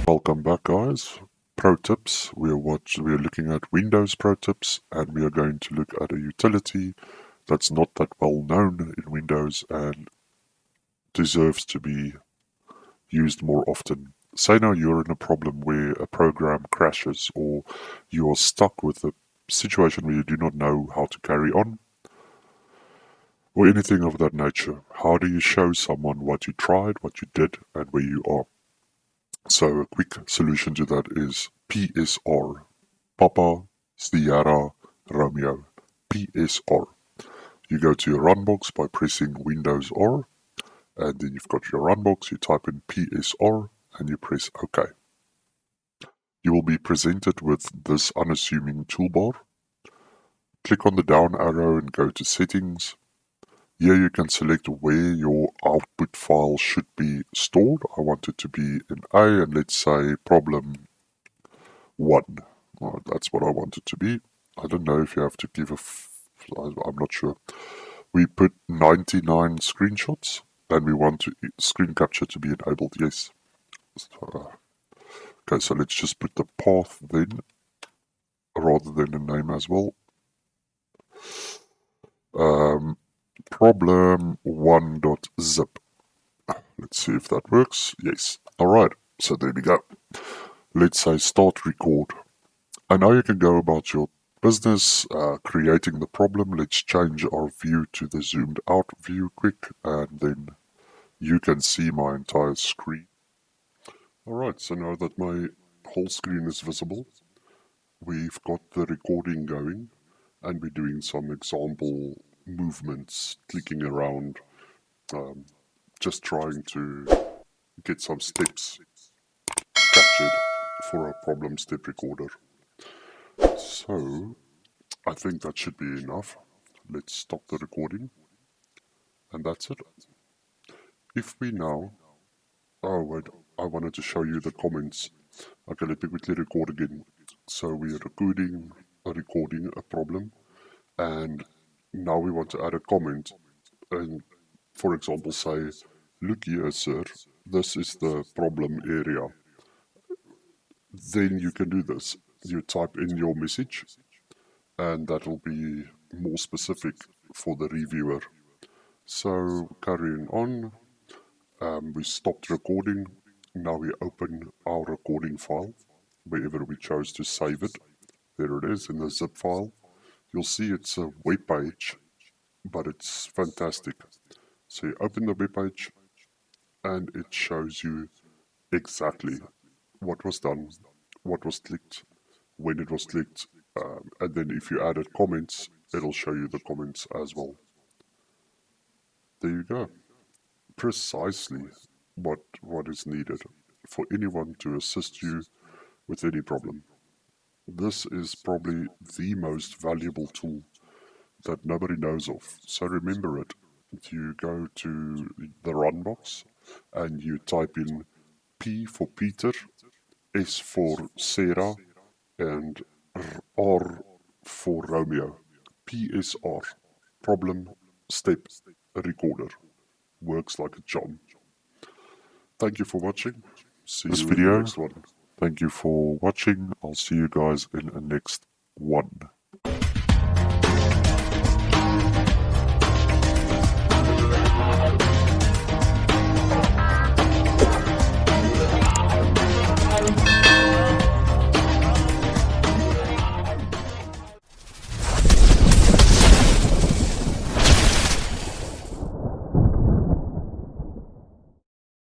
Welcome back, guys. Pro tips. We're looking at Windows pro tips, and we are going to look at a utility that's not that well known in Windows and deserves to be used more often. Say now you're in a problem where a program crashes, or you are stuck with a situation where you do not know how to carry on, or anything of that nature. How do you show someone what you tried, what you did, and where you are? So a quick solution to that is PSR. Papa, Sierra, Romeo. PSR. You go to your run box by pressing Windows R, and then you've got your run box, you type in PSR, and you press OK. You will be presented with this unassuming toolbar. Click on the down arrow and go to Settings. Here you can select where your output file should be stored. I want it to be in A, and let's say problem 1. Well, that's what I want it to be. I don't know if you have to give I'm not sure. We put 99 screenshots, and we want screen capture to be enabled. Yes. Okay, so let's just put the path then, rather than a name as well. Problem1.zip. Let's see if that works. Yes. Alright, so there we go. Let's say start record. And now you can go about your business, creating the problem. Let's change our view to the zoomed out view quick, and then you can see my entire screen. Alright, so now that my whole screen is visible, we've got the recording going, and we're doing some example movements, clicking around, just trying to get some steps captured for our problem step recorder. So I think that should be enough. Let's stop the recording, and that's it. If we now, oh wait, I wanted to show you the comments. Okay, let me quickly record again. So we're recording a problem, and now we want to add a comment, and for example say, look here sir, this is the problem area. Then you can do this. You type in your message, and that will be more specific for the reviewer. So carrying on, we stopped recording. Now we open our recording file, wherever we chose to save it. There it is in the zip file. You'll see it's a web page, but it's fantastic. So you open the web page, and it shows you exactly what was done, what was clicked, when it was clicked, and then if you added comments, it'll show you the comments as well. There you go. Precisely what is needed for anyone to assist you with any problem. This is probably the most valuable tool that nobody knows of. So remember it. You go to the run box and you type in P for Peter, S for Sarah, and R for Romeo. PSR, problem step recorder. Works like a charm. Thank you for watching. See you in the next one. Thank you for watching. I'll see you guys in the next one.